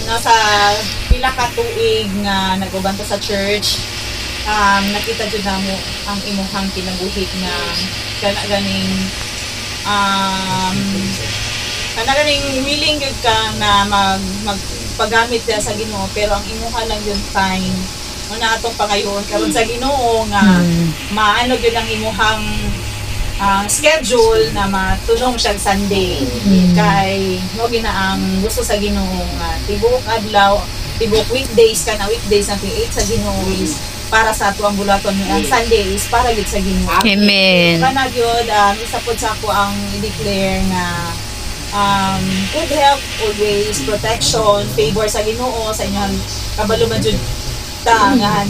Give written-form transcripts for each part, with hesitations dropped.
Nasa pila ka tuig nga naguban ta sa church, nakita jud namo ang imuhang kinabuhi nga kana ganing willing gyud ka na magpagamit sa Ginoo, pero ang imuha lang yung time na atong pangayon karon sa Ginoo nga maano gyud ang imuhang schedule na matulong siya Sunday. Kay mo gina ang gusto sa Ginoo nga tibok adlaw, tibok weekdays na 8 sa Ginoo is para sa ato ang bulaton, ang Sunday is para gyud sa Ginoo. Amen. Kana gyud isa pod sa ako ang i-declare nga good health always, protection, favor sa Ginoo sa inyong kabaluman jud tangan.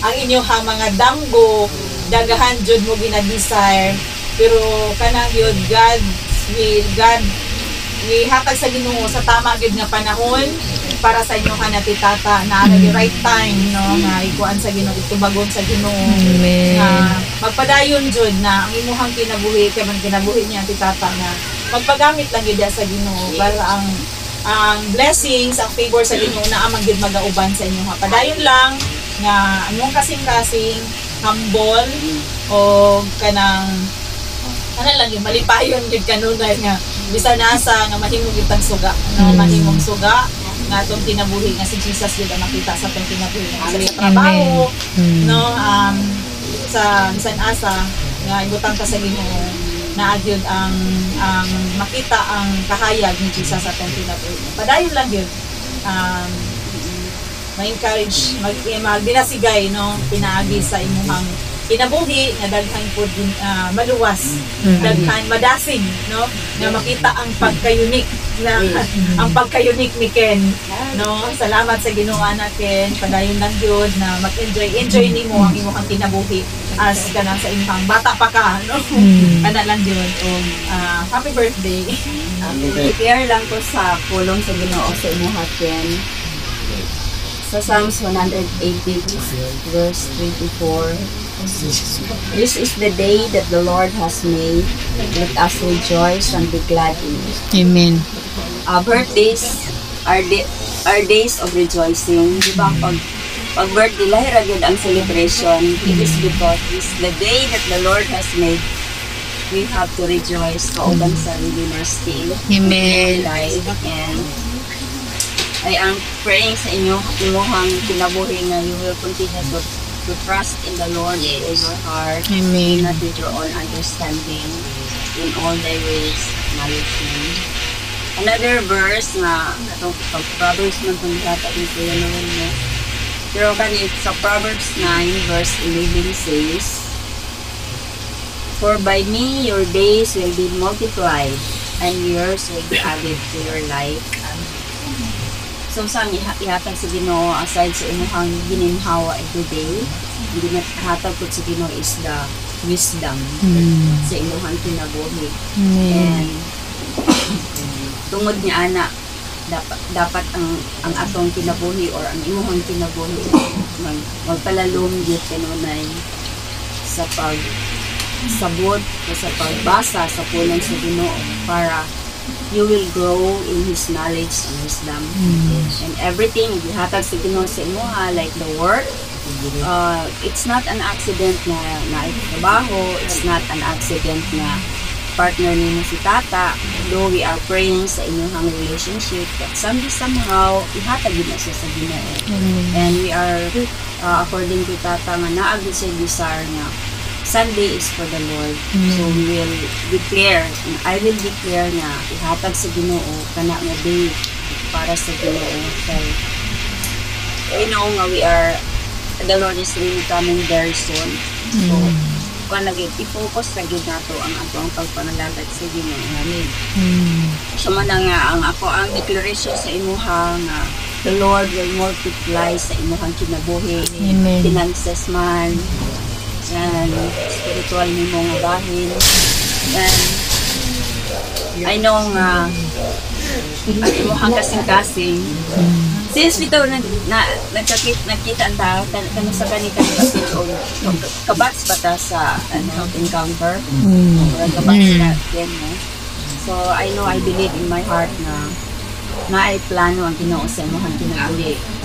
Ang inyong mga danggo dagahan jud mo gina-desire, pero kana gyud God's will, God hatag sa Ginoo sa tama gyud nga panahon para sa inyo natitata na the right time, no, nga ikuan sa Ginoo, itubagon sa Ginoo, na magpadayon jud na ang imuhang kinabuhi kay man kinabuhi niya titata na magpagamit lang gyud sa Ginoo para ang blessings, ang favor sa Ginoo na amang gyud magauban sa inyo. Padayon lang nga among kasing-kasing humble o kanang lang yung malipayon gyud kanunay nga bisan nasa nga mahimong gyud tang suga, no, mahimong suga nga atong kinabuhi nga si Jesus gyud ang makita sa atong kinabuhi sa trabaho, no, sa bisan asa nga ibutang ka sa Ginoo na agyud ang makita ang kahayag ni Jesus sa atong kinabuhi. Padayon lang gyud ma-encourage, magbinasigay, no, pinaagi sa imong kinabuhi nga daghan pud maluwas, daghan madasig, no, nga makita ang pagka-unique na ang pagka-unique ni Ken, no. Salamat sa Ginoo anak Ken, padayon lang gyud na mag-enjoy nimo ang imong kinabuhi as kana sa imong bata pa ka, no. Kana lang gyud happy birthday. I-care lang ko sa pulong sa Ginoo sa imong Ken. Sa Psalms 180 verse 24, this is the day that the Lord has made. Let us rejoice and be glad in it. Amen. Birthdays are days of rejoicing. Di ba? Pag birthday, lahir agad ang celebration. It is because it's the day that the Lord has made. We have to rejoice kauban sa Redeemer's Day. Amen. And I am praying sa inyo, imuhang kinabuhi nga you will continue to trust in the Lord with all your heart. Amen. Not with your own understanding. In all thy ways, acknowledge Him. Another verse na itong Proverbs man itong tatapin ko yan naman mo. Pero kanit sa Proverbs 9 verse 11 says, for by me your days will be multiplied and years will be added to your life. So sa ihatag sa Ginoo aside sa imuhang gininhawa everyday, ang ginahatag ko sa Ginoo is the wisdom sa imuhang kinabuhi. And tungod niya ana dapat ang atong kinabuhi or ang imuhang kinabuhi magpalalom gyud kanunay sa pagsabot o sa pagbasa sa pulong sa Ginoo para you will grow in His knowledge and wisdom. And everything gihatag sa Ginoo sa imuha, like the work, it's not an accident na trabaho, it's not an accident na partner nimo si tata, though we are praying sa inyong relationship, but somehow ihatag yun na siya sa Ginoo. And we are according to tata nga naagid sa desire nga Sunday is for the Lord. So we will declare, and I will declare na ihatag sa Ginoo kana nga day para sa Ginoo. So we know nga the Lord is really coming very soon. So kung i-focus na gid nato ang atong pagpanalagad sa Ginoo. Amen. So man nga ang ako ang declaration sa imuha nga the Lord will multiply sa imuhang kinabuhi. Finances man, and spiritual nimo nga bahin. And I know nga ang imuhang kasing-kasing since bitaw nakita ang tao kano sa kanita kabats bata sa encounter or kabats na yan, no? So I know, I believe in my heart na naay plano ang Ginoo sa imong kinabuhi.